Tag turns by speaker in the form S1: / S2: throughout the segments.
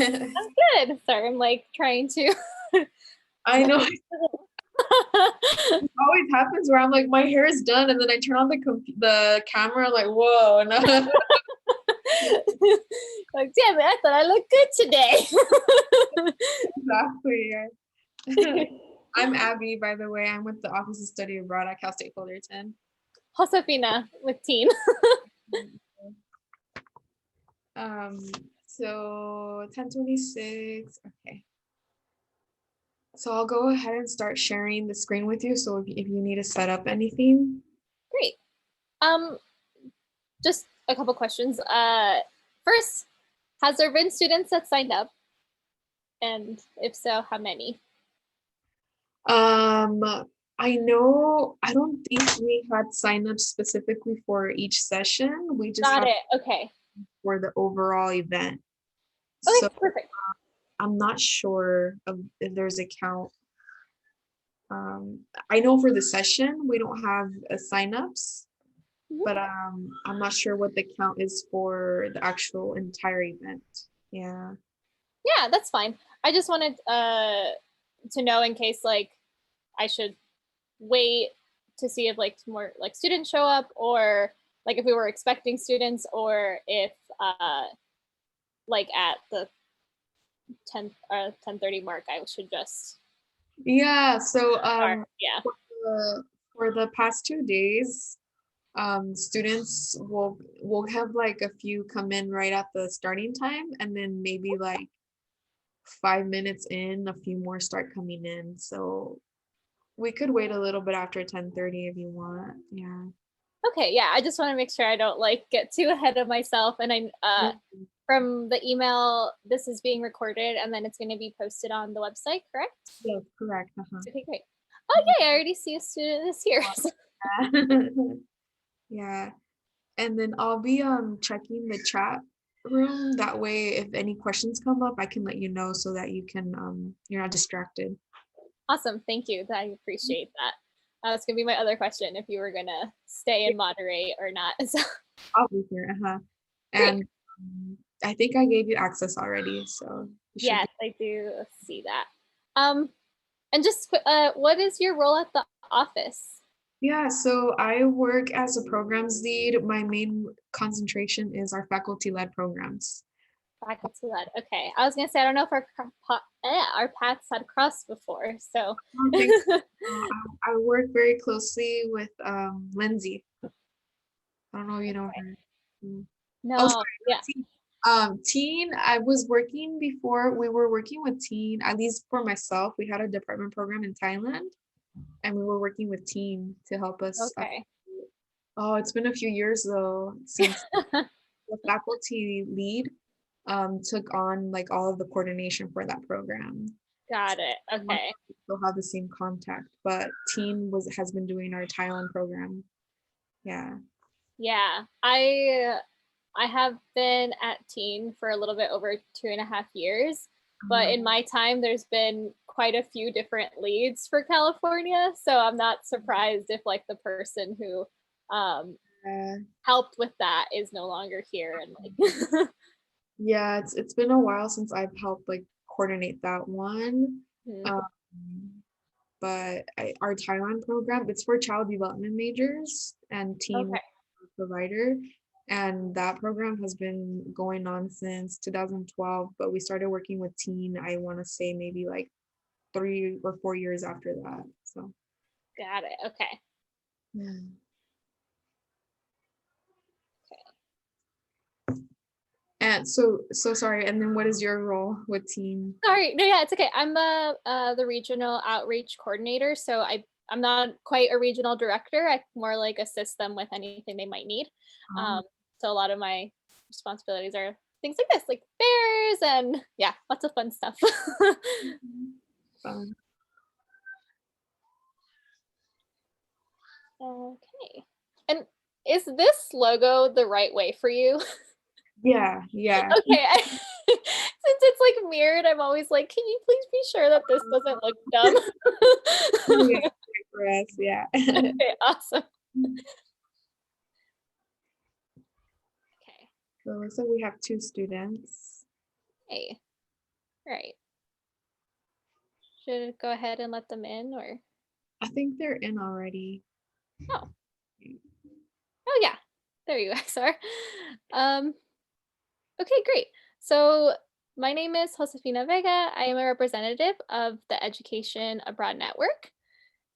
S1: I'm good. Sorry, I'm like trying to.
S2: I know it always happens where I'm like, my hair is done, and then I turn on the camera, like, whoa, and
S1: Like, damn it, I thought I looked good today.
S2: exactly. Yeah. I'm Abby, by the way. I'm with the Office of Study Abroad at Cal State Fullerton.
S1: Josefina with TEAN.
S2: So 10:26. Okay. So I'll go ahead and start sharing the screen with you. So if you need to set up anything.
S1: Great. Just a couple questions. First, has there been students that signed up? And if so, how many?
S2: I know, I don't think we had signups specifically for each session. We just
S1: Got
S2: have
S1: it. Okay.
S2: for the overall event.
S1: Okay,
S2: So
S1: perfect.
S2: I'm not sure if there's a count. I know for the session we don't have signups, but I'm not sure what the count is for the actual entire event. Yeah.
S1: Yeah, that's fine. I just wanted to know in case like I should wait to see if like more like students show up, or like if we were expecting students, or if like at the 10:30 mark I should just
S2: Yeah. So
S1: start. Yeah.
S2: for the past 2 days, students will have like a few come in right at the starting time, and then maybe like 5 minutes in, a few more start coming in. So we could wait a little bit after 10:30 if you want. Yeah.
S1: Okay, yeah, I just want to make sure I don't like get too ahead of myself. And I from the email, this is being recorded and then it's going to be posted on the website, correct?
S2: Yes, correct.
S1: Okay, great. Oh yeah, I already see a student this year.
S2: Yeah. And then I'll be checking the chat room. That way, if any questions come up, I can let you know so that you can you're not distracted.
S1: Awesome, thank you. I appreciate that. That's gonna be my other question, if you were gonna stay and moderate or not. So
S2: I'll be here. And I think I gave you access already, so
S1: yes, I do see that. And just what is your role at the office?
S2: Yeah, so I work as a programs lead. My main concentration is our faculty-led programs.
S1: Faculty-led. Okay, I was gonna say I don't know if our paths had crossed before. So
S2: I work very closely with Lindsay. I don't know if you know her.
S1: no,
S2: Oh, sorry.
S1: yeah.
S2: TEAN, I was working before. We were working with TEAN, at least for myself. We had a department program in Thailand, and we were working with TEAN to help us.
S1: Okay.
S2: Oh, it's been a few years though since the faculty lead took on like all of the coordination for that program.
S1: Got it. Okay.
S2: We still have the same contact, but TEAN has been doing our Thailand program. Yeah.
S1: Yeah, I have been at TEAN for a little bit over 2.5 years, but in my time, there's been quite a few different leads for California. So I'm not surprised if like the person who helped with that is no longer here. And like,
S2: yeah, it's been a while since I've helped like coordinate that one. But our Thailand program, it's for child development majors and teen provider. And that program has been going on since 2012, but we started working with TEAN, I want to say maybe like 3 or 4 years after that. So
S1: got it. Okay.
S2: yeah. And so sorry. And then what is your role with TEAN?
S1: Sorry, no, yeah, it's okay. I'm the regional outreach coordinator, so I'm not quite a regional director. I more like assist them with anything they might need. So a lot of my responsibilities are things like this, like fairs and yeah, lots of fun stuff.
S2: Fun.
S1: Okay. And is this logo the right way for you?
S2: Yeah.
S1: Okay. Since it's like mirrored, I'm always like, can you please be sure that this doesn't look dumb?
S2: Yeah, for us, yeah.
S1: Okay, awesome. Okay.
S2: So we have 2 students.
S1: Hey. Right. Should I go ahead and let them in or?
S2: I think they're in already.
S1: Oh, oh yeah. There you guys are. Um, okay, great. So my name is Josefina Vega. I am a representative of the Education Abroad Network.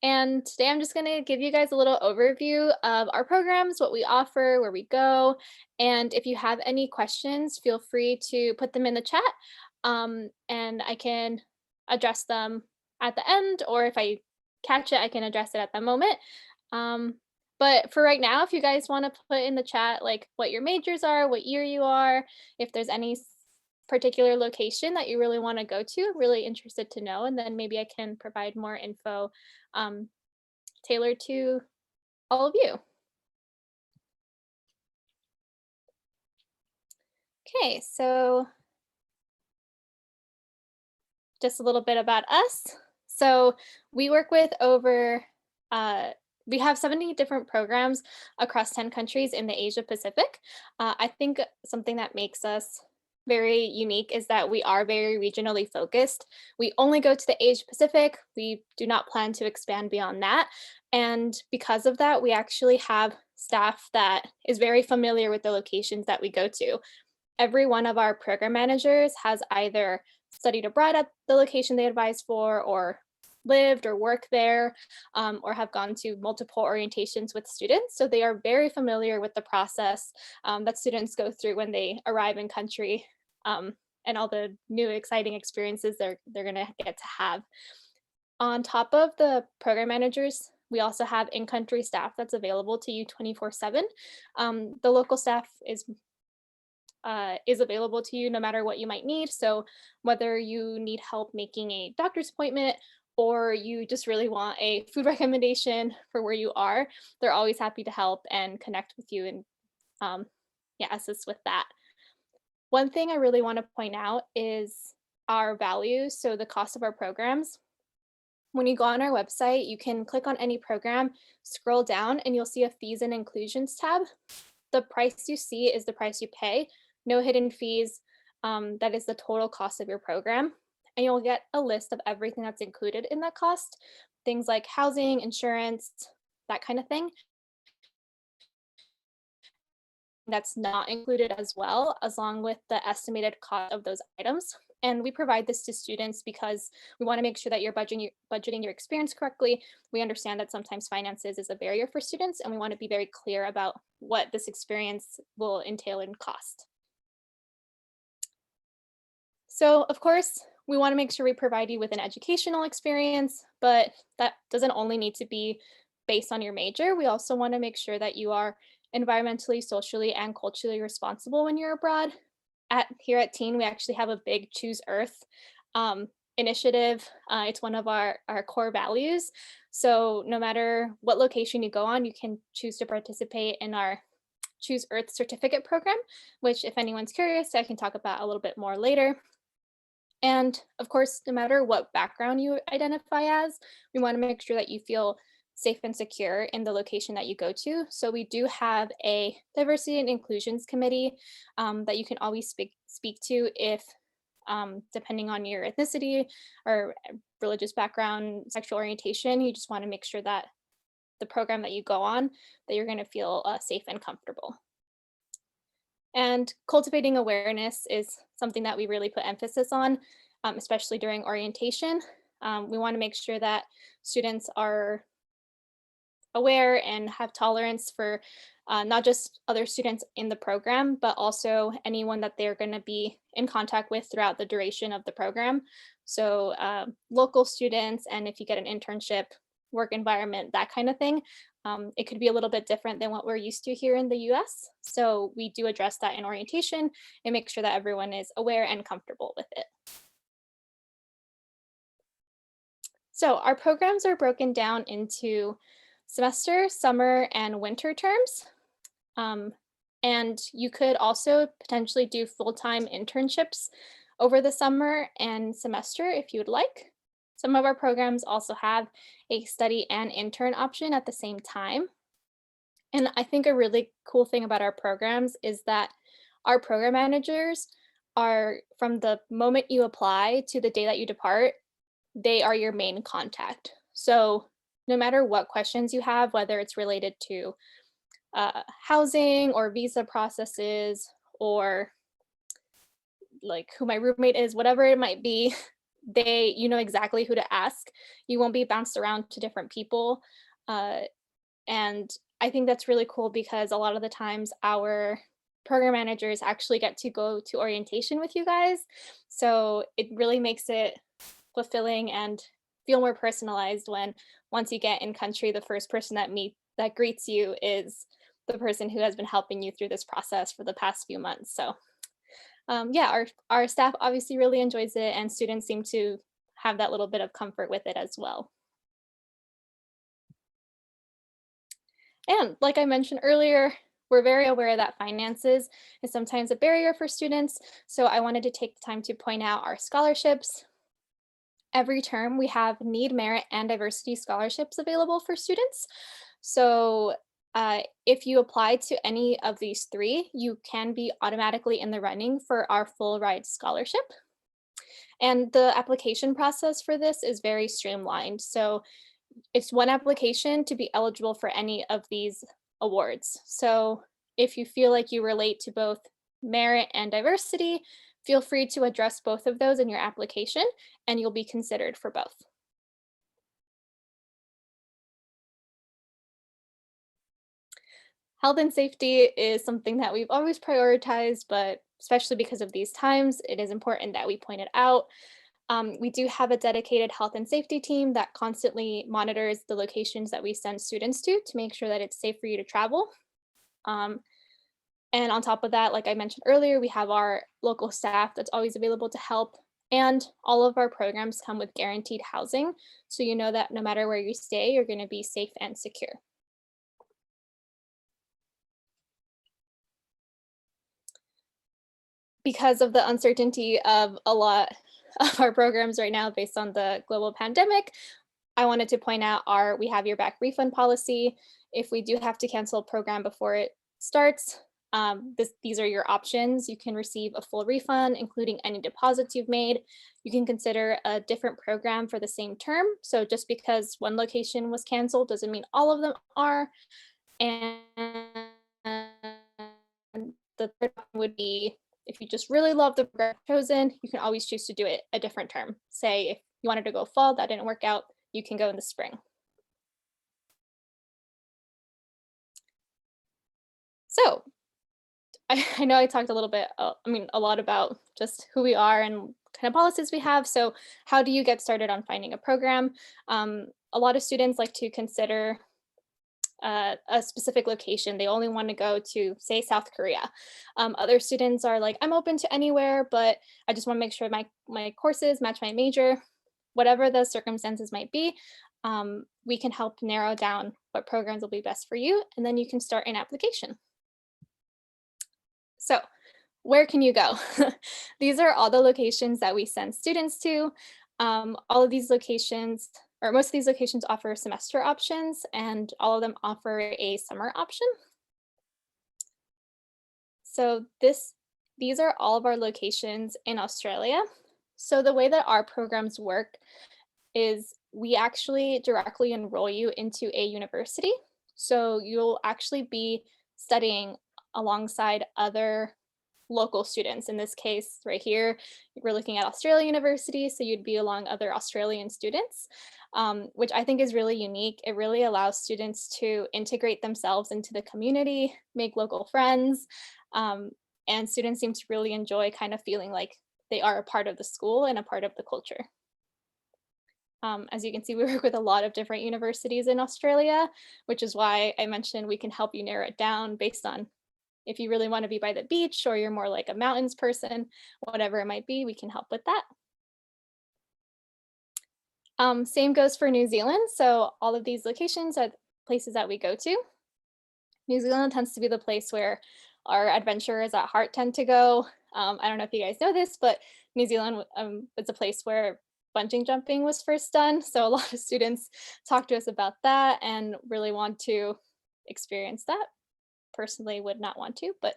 S1: And today I'm just going to give you guys a little overview of our programs, what we offer, where we go. And if you have any questions, feel free to put them in the chat, and I can address them at the end, or if I catch it, I can address it at the moment. Um, but for right now, if you guys want to put in the chat like what your majors are, what year you are, if there's any particular location that you really want to go to, really interested to know, and then maybe I can provide more info um, tailored to all of you. Okay, so just a little bit about us. So we work with uh, we have 70 different programs across 10 countries in the Asia Pacific. I think something that makes us very unique is that we are very regionally focused. We only go to the Asia Pacific. We do not plan to expand beyond that. And because of that, we actually have staff that is very familiar with the locations that we go to. Every one of our program managers has either studied abroad at the location they advise for, or lived or worked there, or have gone to multiple orientations with students. So they are very familiar with the process that students go through when they arrive in country, and all the new exciting experiences they're going to get to have. On top of the program managers, we also have in-country staff that's available to you 24/7. The local staff is available to you no matter what you might need. So whether you need help making a doctor's appointment or you just really want a food recommendation for where you are, they're always happy to help and connect with you and um, yeah, assist with that. One thing I really want to point out is our values. So the cost of our programs. When you go on our website, you can click on any program, scroll down, and you'll see a fees and inclusions tab. The price you see is the price you pay, no hidden fees. That is the total cost of your program. And you'll get a list of everything that's included in that cost, things like housing, insurance, that kind of thing. That's not included as well, along with the estimated cost of those items. And we provide this to students because we want to make sure that you're budgeting your experience correctly. We understand that sometimes finances is a barrier for students, and we want to be very clear about what this experience will entail in cost. So, of course, we want to make sure we provide you with an educational experience, but that doesn't only need to be based on your major. We also want to make sure that you are environmentally, socially, and culturally responsible when you're abroad. Here at TEAN, we actually have a big Choose Earth initiative. It's one of our core values. So no matter what location you go on, you can choose to participate in our Choose Earth certificate program, which if anyone's curious, I can talk about a little bit more later. And of course, no matter what background you identify as, we want to make sure that you feel safe and secure in the location that you go to. So we do have a diversity and inclusions committee that you can always speak to if, depending on your ethnicity or religious background, sexual orientation, you just want to make sure that the program that you go on, that you're going to feel safe and comfortable. And cultivating awareness is something that we really put emphasis on, especially during orientation. We want to make sure that students are aware and have tolerance for not just other students in the program, but also anyone that they're going to be in contact with throughout the duration of the program. So local students, and if you get an internship, work environment, that kind of thing. It could be a little bit different than what we're used to here in the US. So we do address that in orientation and make sure that everyone is aware and comfortable with it. So our programs are broken down into semester, summer, and winter terms. And you could also potentially do full-time internships over the summer and semester if you would like. Some of our programs also have a study and intern option at the same time. And I think a really cool thing about our programs is that our program managers are from the moment you apply to the day that you depart, they are your main contact. So no matter what questions you have, whether it's related to housing or visa processes or like who my roommate is, whatever it might be, you know exactly who to ask. You won't be bounced around to different people. Uh, and I think that's really cool because a lot of the times our program managers actually get to go to orientation with you guys. So it really makes it fulfilling and feel more personalized when once you get in country, the first person that greets you is the person who has been helping you through this process for the past few months. So yeah, our staff obviously really enjoys it, and students seem to have that little bit of comfort with it as well. And like I mentioned earlier, we're very aware that finances is sometimes a barrier for students. So I wanted to take the time to point out our scholarships. Every term, we have need, merit, and diversity scholarships available for students. So if you apply to any of these three, you can be automatically in the running for our full ride scholarship. And the application process for this is very streamlined. So it's one application to be eligible for any of these awards. So if you feel like you relate to both merit and diversity, feel free to address both of those in your application and you'll be considered for both. Health and safety is something that we've always prioritized, but especially because of these times, it is important that we point it out. We do have a dedicated health and safety team that constantly monitors the locations that we send students to make sure that it's safe for you to travel. Um, and on top of that, like I mentioned earlier, we have our local staff that's always available to help. And all of our programs come with guaranteed housing. So you know that no matter where you stay, you're going to be safe and secure. Because of the uncertainty of a lot of our programs right now based on the global pandemic, I wanted to point out our we have your back refund policy. If we do have to cancel a program before it starts, these are your options. You can receive a full refund, including any deposits you've made. You can consider a different program for the same term. So just because one location was canceled doesn't mean all of them are. And the third option would be if you just really love the program chosen, you can always choose to do it a different term. Say if you wanted to go fall, that didn't work out, you can go in the spring. So I know I talked a little bit, a lot about just who we are and kind of policies we have. So how do you get started on finding a program? A lot of students like to consider a specific location. They only want to go to, say, South Korea. Other students are like, I'm open to anywhere, but I just want to make sure my courses match my major. Whatever the circumstances might be, we can help narrow down what programs will be best for you, and then you can start an application. So where can you go? These are all the locations that we send students to. All of these locations, or most of these locations offer semester options, and all of them offer a summer option. So these are all of our locations in Australia. So the way that our programs work is we actually directly enroll you into a university. So you'll actually be studying alongside other local students. In this case, right here, we're looking at Australia University, so you'd be along other Australian students, which I think is really unique. It really allows students to integrate themselves into the community, make local friends, and students seem to really enjoy kind of feeling like they are a part of the school and a part of the culture. As you can see, we work with a lot of different universities in Australia, which is why I mentioned we can help you narrow it down based on if you really want to be by the beach or you're more like a mountains person, whatever it might be, we can help with that. Same goes for New Zealand. So all of these locations are places that we go to. New Zealand tends to be the place where our adventurers at heart tend to go. I don't know if you guys know this, but New Zealand is a place where bungee jumping was first done. So a lot of students talk to us about that and really want to experience that. Personally would not want to, but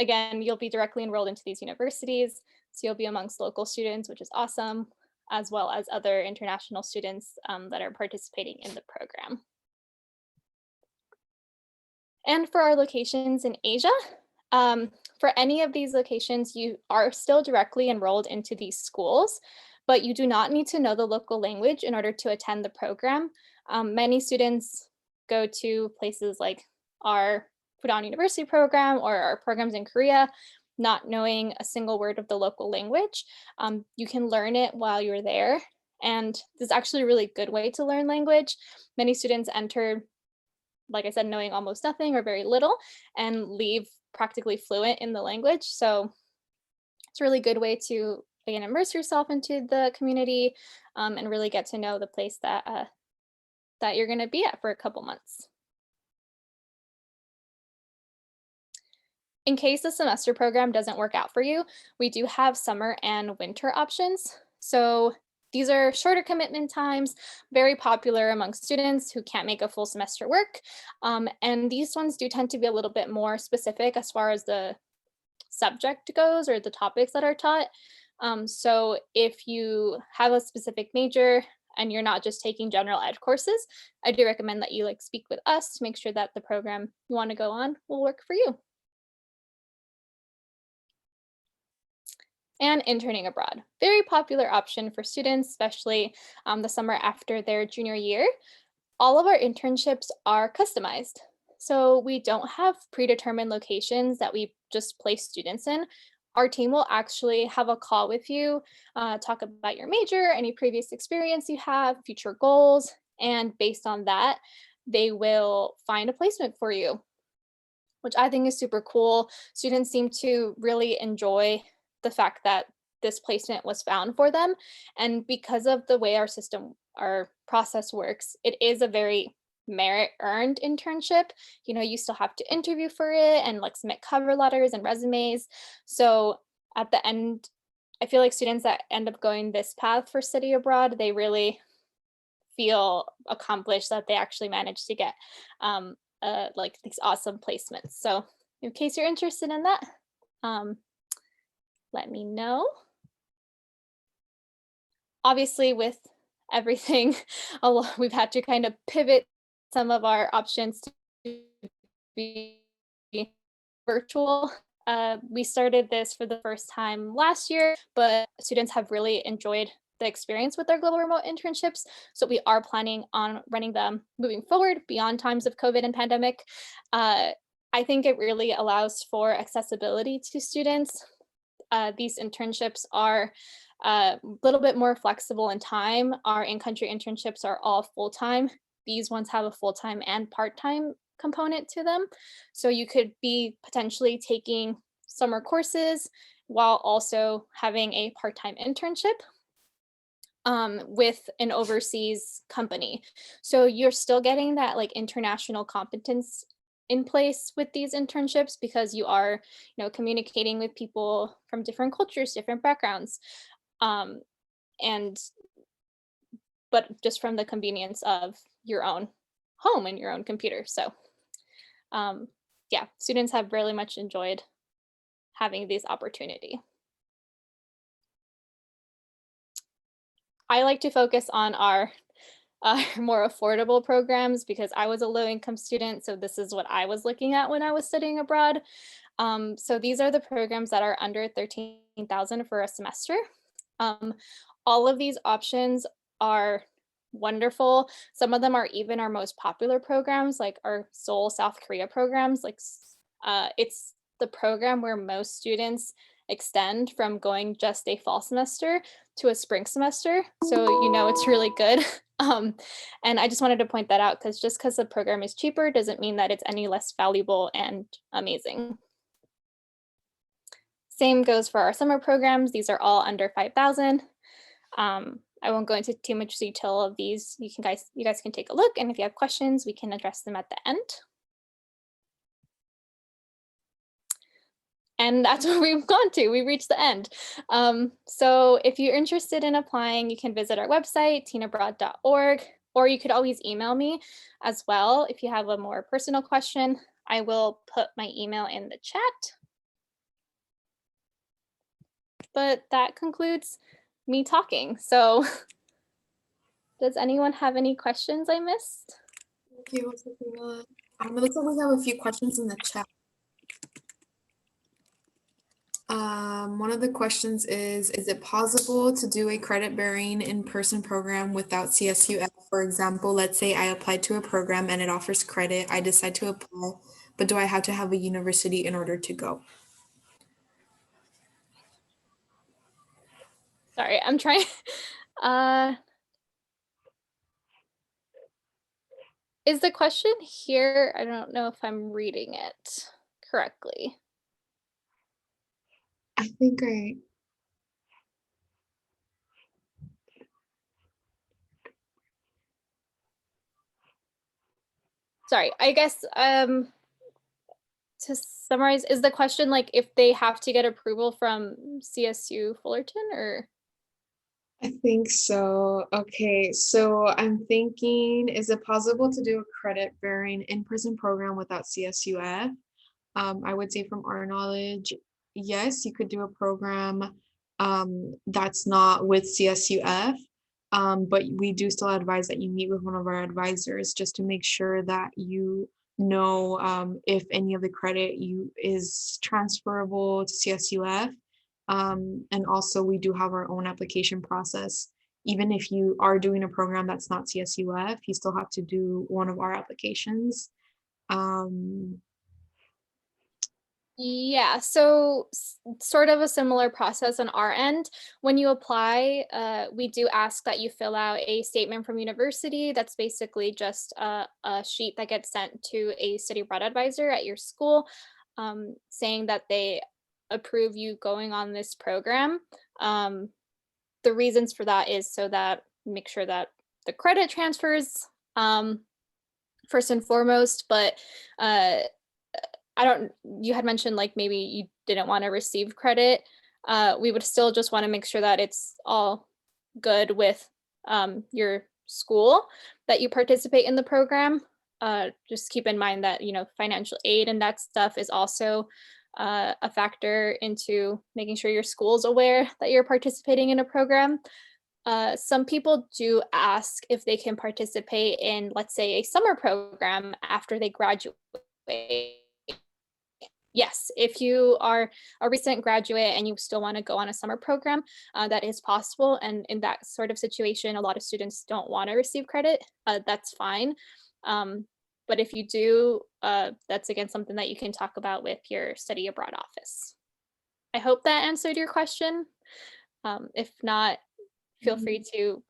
S1: again, you'll be directly enrolled into these universities, so you'll be amongst local students, which is awesome, as well as other international students that are participating in the program. And for our locations in Asia, for any of these locations, you are still directly enrolled into these schools, but you do not need to know the local language in order to attend the program. Many students go to places like our Fudan University program or our programs in Korea, not knowing a single word of the local language. You can learn it while you're there. And this is actually a really good way to learn language. Many students enter, like I said, knowing almost nothing or very little and leave practically fluent in the language. So it's a really good way to, again, immerse yourself into the community and really get to know the place that that you're going to be at for a couple months. In case the semester program doesn't work out for you, we do have summer and winter options. So these are shorter commitment times, very popular among students who can't make a full semester work. And these ones do tend to be a little bit more specific as far as the subject goes or the topics that are taught. So if you have a specific major and you're not just taking general ed courses, I do recommend that you speak with us to make sure that the program you want to go on will work for you. And interning abroad, very popular option for students, especially the summer after their junior year. All of our internships are customized. So we don't have predetermined locations that we just place students in. Our team will actually have a call with you, talk about your major, any previous experience you have, future goals, and based on that, they will find a placement for you, which I think is super cool. Students seem to really enjoy the fact that this placement was found for them. And because of the way our process works, it is a very merit-earned internship. You still have to interview for it and submit cover letters and resumes. So at the end, I feel like students that end up going this path for study abroad, they really feel accomplished that they actually managed to get these awesome placements. So in case you're interested in that, let me know. Obviously, with everything, we've had to kind of pivot some of our options to be virtual. We started this for the first time last year, but students have really enjoyed the experience with our global remote internships. So we are planning on running them moving forward beyond times of COVID and pandemic. I think it really allows for accessibility to students. These internships are a little bit more flexible in time. Our in-country internships are all full-time. These ones have a full-time and part-time component to them. So you could be potentially taking summer courses while also having a part-time internship with an overseas company. So you're still getting that international competence in place with these internships because you are, communicating with people from different cultures, different backgrounds, but just from the convenience of your own home and your own computer. So yeah, students have really much enjoyed having this opportunity. I like to focus on our more affordable programs because I was a low-income student, so this is what I was looking at when I was studying abroad. So these are the programs that are under $13,000 for a semester. All of these options are wonderful. Some of them are even our most popular programs, like our Seoul, South Korea programs. It's the program where most students extend from going just a fall semester to a spring semester. So it's really good. And I just wanted to point that out because just because the program is cheaper doesn't mean that it's any less valuable and amazing. Same goes for our summer programs. These are all under 5,000. I won't go into too much detail of these. You guys can take a look, and if you have questions, we can address them at the end. And that's where we've gone to. We reached the end. So if you're interested in applying, you can visit our website, teenabroad.org, or you could always email me as well if you have a more personal question. I will put my email in the chat. but that concludes me talking. So does anyone have any questions I missed?
S2: Okay, what's the thing? It looks like we have a few questions in the chat. One of the questions is it possible to do a credit-bearing in-person program without CSUF? For example, let's say I applied to a program and it offers credit. I decide to apply, but do I have to have a university in order to go?
S1: Sorry, I'm trying. Is the question here? I don't know if I'm reading it correctly.
S2: I think I
S1: Sorry, I guess to summarize, is the question like if they have to get approval from CSU Fullerton or?
S2: I think so. Okay, so I'm thinking, is it possible to do a credit-bearing in-person program without CSUF? I would say from our knowledge, yes, you could do a program that's not with CSUF, but we do still advise that you meet with one of our advisors just to make sure that you know if any of the credit you is transferable to CSUF. And also we do have our own application process. Even if you are doing a program that's not CSUF, you still have to do one of our applications. Um,
S1: Yeah, so sort of a similar process on our end. When you apply, we do ask that you fill out a statement from university. That's basically just a sheet that gets sent to a study abroad advisor at your school, saying that they approve you going on this program. The reasons for that is so that make sure that the credit transfers first and foremost, but I don't, you had mentioned like maybe you didn't want to receive credit. We would still just want to make sure that it's all good with your school that you participate in the program. Just keep in mind that, you know, financial aid and that stuff is also a factor into making sure your school's aware that you're participating in a program. Some people do ask if they can participate in, let's say, a summer program after they graduate. Yes, if you are a recent graduate and you still want to go on a summer program, that is possible. And in that sort of situation, a lot of students don't want to receive credit. That's fine. But if you do, that's again something that you can talk about with your study abroad office. I hope that answered your question. If not, feel free to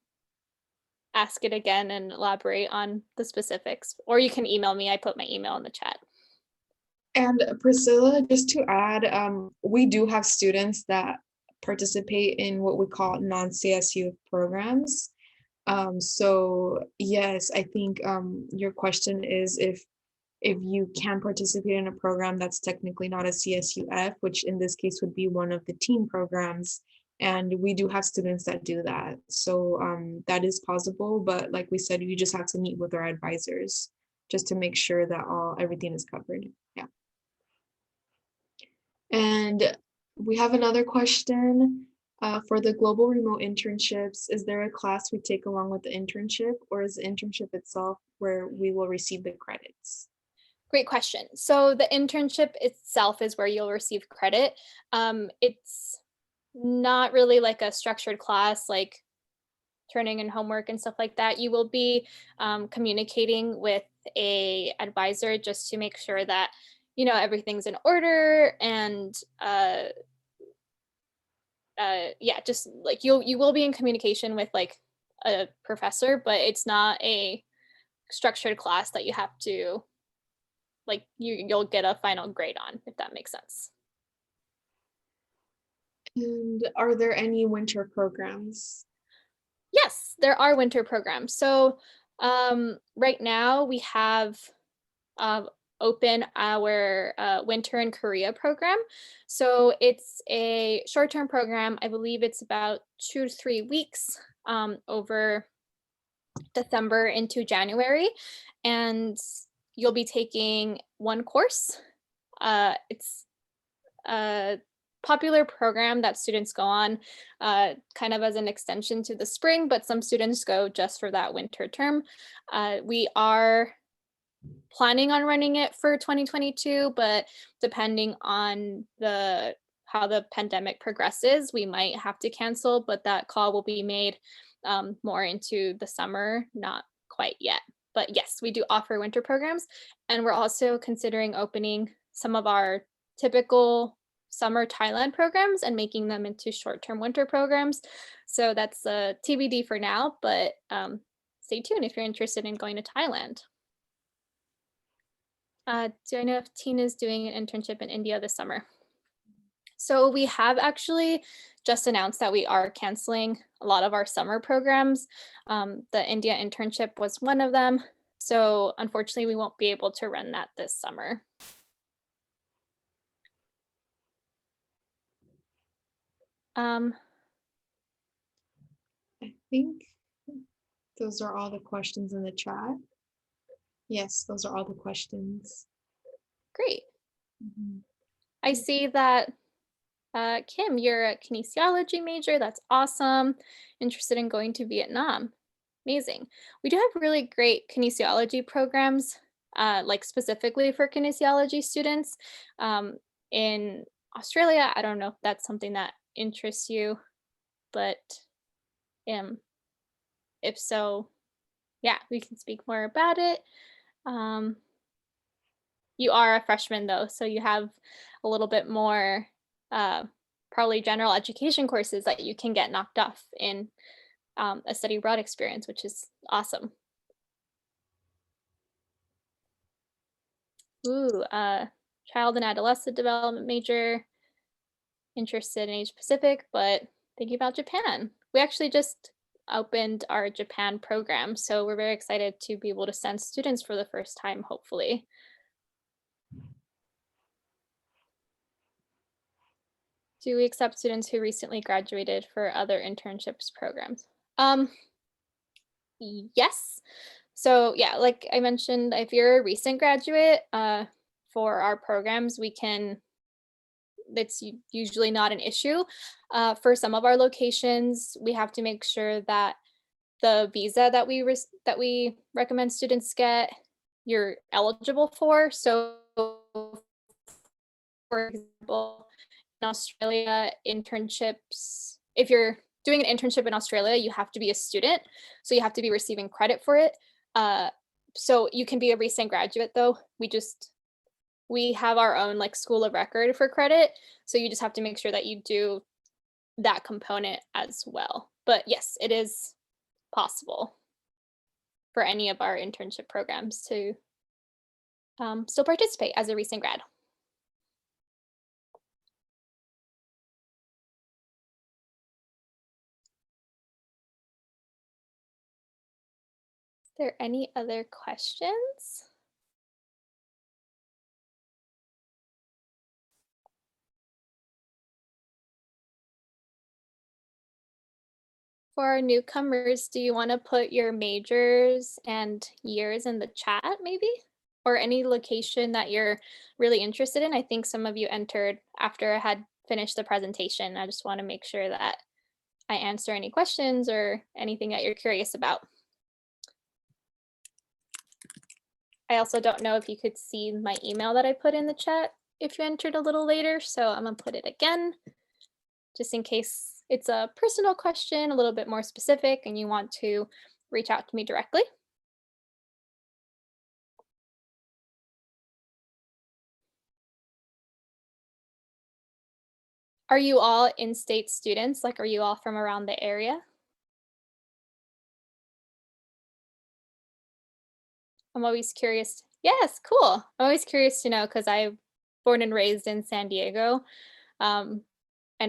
S1: ask it again and elaborate on the specifics, or you can email me. I put my email in the chat.
S2: And Priscilla, just to add, we do have students that participate in what we call non-CSU programs. So yes, I think your question is if you can participate in a program that's technically not a CSUF, which in this case would be one of the TEAN programs. And we do have students that do that. So that is possible, but like we said, you just have to meet with our advisors just to make sure that everything is covered. Yeah. And we have another question. For the global remote internships, is there a class we take along with the internship, or is the internship itself where we will receive the credits?
S1: Great question. So the internship itself is where you'll receive credit. It's not really like a structured class, like turning in homework and stuff like that. You will be communicating with a advisor just to make sure that, you know, everything's in order, and yeah, just like you will be in communication with like a professor, but it's not a structured class that you have to, like, you'll get a final grade on, if that makes sense.
S2: And are there any winter programs?
S1: Yes, there are winter programs. So right now we have uh, open our winter in Korea program. So it's a short-term program. I believe it's about 2 to 3 weeks over December into January, and you'll be taking one course. It's popular program that students go on kind of as an extension to the spring, but some students go just for that winter term. We are planning on running it for 2022, but depending on how the pandemic progresses, we might have to cancel, but that call will be made more into the summer, not quite yet. But yes, we do offer winter programs, and we're also considering opening some of our typical summer Thailand programs and making them into short-term winter programs. So that's a TBD for now, but stay tuned if you're interested in going to Thailand. Do I know if TEAN is doing an internship in India this summer? So we have actually just announced that we are canceling a lot of our summer programs. The India internship was one of them. So unfortunately, we won't be able to run that this summer.
S2: I think those are all the questions in the chat. Yes, those are all the questions.
S1: Great.
S2: Mm-hmm.
S1: I see that Kim, you're a kinesiology major. That's awesome. Interested in going to Vietnam. Amazing. We do have really great kinesiology programs, like specifically for kinesiology students. In Australia, I don't know if that's something that interests you, but if so, yeah, we can speak more about it. You are a freshman though, so you have a little bit more probably general education courses that you can get knocked off in a study abroad experience, which is awesome. Ooh, child and adolescent development major, interested in Asia Pacific, but thinking about Japan. We actually just opened our Japan program, so we're very excited to be able to send students for the first time, hopefully. Do we accept students who recently graduated for other internships programs? Yes. So yeah, like I mentioned, if you're a recent graduate, for our programs, that's usually not an issue. For some of our locations, we have to make sure that the visa that we recommend students get, you're eligible for. So for example, in Australia, internships, if you're doing an internship in Australia, you have to be a student. So you have to be receiving credit for it. So you can be a recent graduate though. We have our own like school of record for credit. So you just have to make sure that you do that component as well. But yes, it is possible for any of our internship programs to still participate as a recent grad. Is there any other questions? For our newcomers, do you want to put your majors and years in the chat maybe? Or any location that you're really interested in? I think some of you entered after I had finished the presentation. I just want to make sure that I answer any questions or anything that you're curious about. I also don't know if you could see my email that I put in the chat if you entered a little later, so I'm gonna put it again, just in case it's a personal question, a little bit more specific, and you want to reach out to me directly. Are you all in-state students? Like, are you all from around the area? I'm always curious. Yes, cool. I'm always curious to know because I'm born and raised in San Diego. And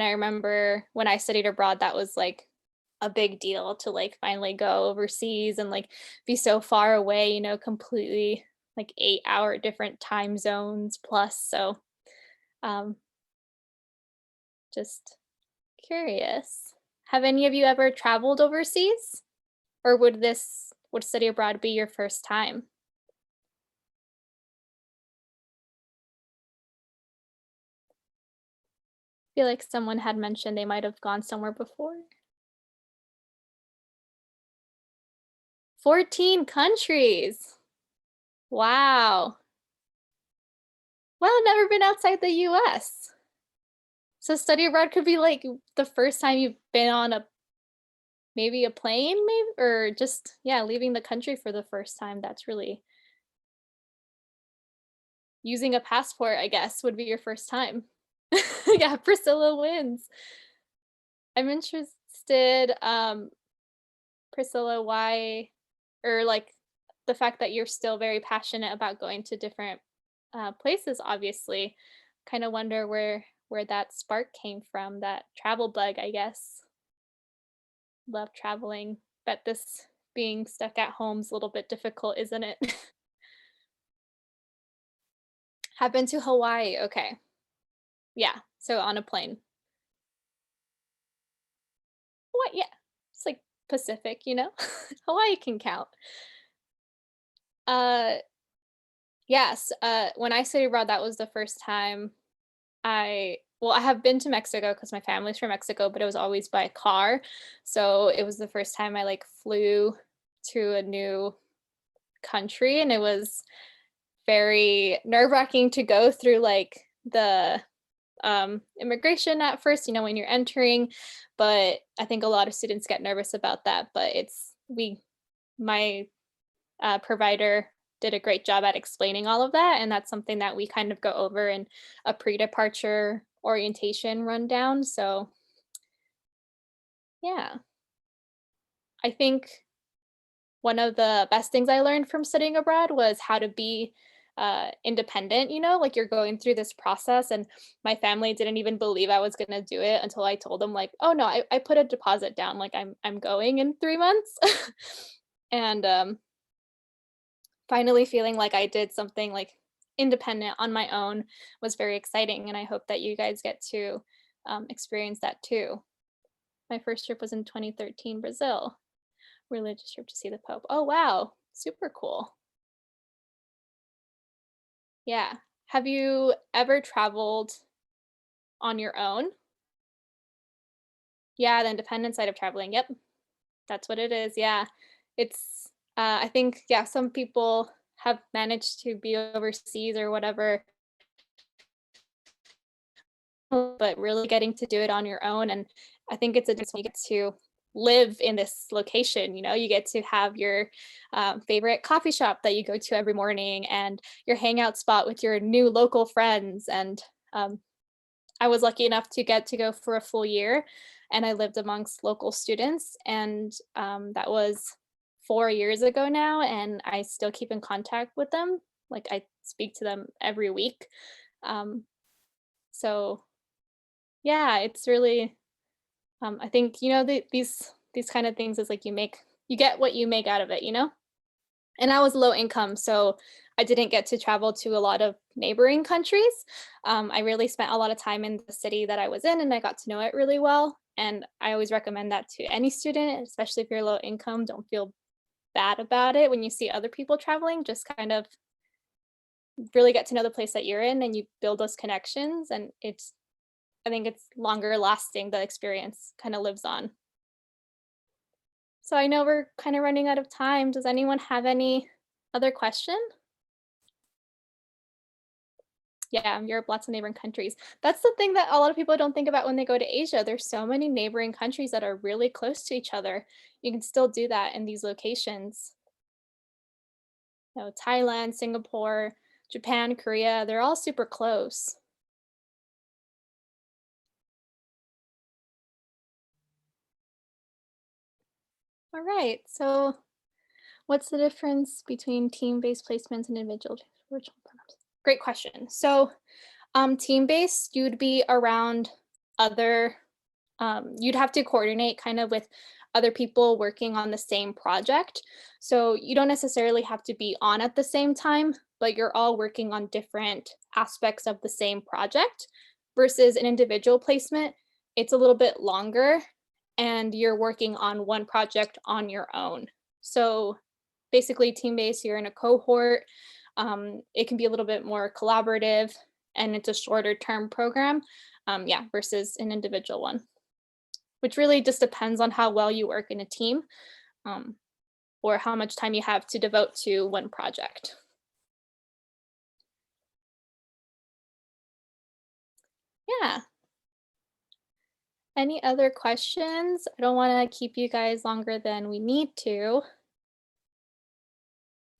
S1: I remember when I studied abroad, that was like a big deal to like finally go overseas and like be so far away, completely like 8-hour different time zones plus. So just curious. Have any of you ever traveled overseas? Or would study abroad be your first time? feel like someone had mentioned they might have gone somewhere before. 14 countries. Wow. Well, I've never been outside the US. So study abroad could be like the first time you've been on a maybe a plane, maybe, or just yeah, leaving the country for the first time. That's really using a passport, I guess, would be your first time. Yeah, Priscilla wins. I'm interested, Priscilla, why or like the fact that you're still very passionate about going to different places, obviously. Kind of wonder where that spark came from, that travel bug, I guess. Love traveling. Bet this being stuck at home's a little bit difficult, isn't it? Have been to Hawaii. Okay. Yeah. So on a plane. What? Yeah. It's like Pacific, you know? Hawaii can count. Uh yes, when I studied abroad, that was the first time I have been to Mexico because my family's from Mexico, but it was always by car. So it was the first time I like flew to a new country, and it was very nerve-wracking to go through like the immigration at first, you know, when you're entering. But I think a lot of students get nervous about that. But my provider did a great job at explaining all of that. And that's something that we kind of go over in a pre departure orientation rundown. So, yeah, I think one of the best things I learned from studying abroad was how to be independent, you know, like you're going through this process. And my family didn't even believe I was going to do it until I told them, like, oh no, I put a deposit down, like I'm going in 3 months. And finally feeling like I did something like independent on my own was very exciting. And I hope that you guys get to experience that too. My first trip was in 2013, Brazil, religious trip to see the Pope. Oh, wow. Super cool. Yeah. Have you ever traveled on your own? Yeah, the independent side of traveling. Yep. That's what it is. Yeah. It's, I think, yeah, some people have managed to be overseas or whatever, but really getting to do it on your own. And I think it's a difference when you get to live in this location. You know, you get to have your favorite coffee shop that you go to every morning and your hangout spot with your new local friends. And I was lucky enough to get to go for a full year, and I lived amongst local students. And that was 4 years ago now, and I still keep in contact with them. Like I speak to them every week. Um, so yeah, it's really I think, you know, these kind of things is like you get what you make out of it, you know? And I was low income, so I didn't get to travel to a lot of neighboring countries. I really spent a lot of time in the city that I was in, and I got to know it really well. And I always recommend that to any student, especially if you're low income. Don't feel bad about it when you see other people traveling. Just kind of really get to know the place that you're in, and you build those connections. And I think it's longer lasting. The experience kind of lives on. So I know we're kind of running out of time. Does anyone have any other question? Yeah, Europe, lots of neighboring countries. That's the thing that a lot of people don't think about when they go to Asia. There's so many neighboring countries that are really close to each other. You can still do that in these locations. You know, Thailand, Singapore, Japan, Korea, they're all super close. All right. So what's the difference between team-based placements and individual virtual programs? Great question. So team-based, you'd be around other you'd have to coordinate kind of with other people working on the same project. So you don't necessarily have to be on at the same time, but you're all working on different aspects of the same project versus an individual placement. It's a little bit longer and you're working on one project on your own. So basically, team based, you're in a cohort. It can be a little bit more collaborative and it's a shorter term program. yeah, versus an individual one, which really just depends on how well you work in a team, or how much time you have to devote to one project. Yeah. Any other questions? I don't want to keep you guys longer than we need to.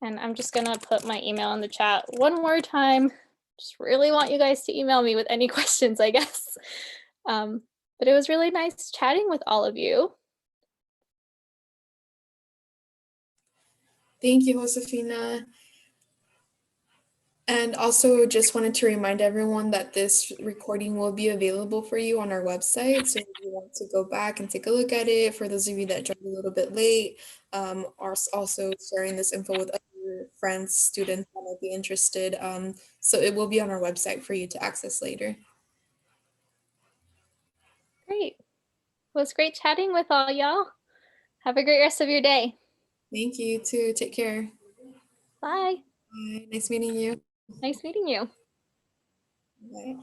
S1: And I'm just gonna put my email in the chat one more time. Just really want you guys to email me with any questions, I guess. But it was really nice chatting with all of you.
S3: Thank you, Josefina. And also just wanted to remind everyone that this recording will be available for you on our website. So if you want to go back and take a look at it, for those of you that joined a little bit late, are also sharing this info with other friends, students that might be interested. So it will be on our website for you to access later.
S1: Great. It was great chatting with all y'all. Have a great rest of your day.
S3: Thank you too. Take care.
S1: Bye.
S3: Bye. Nice meeting you.
S1: Nice meeting you.
S3: Bye.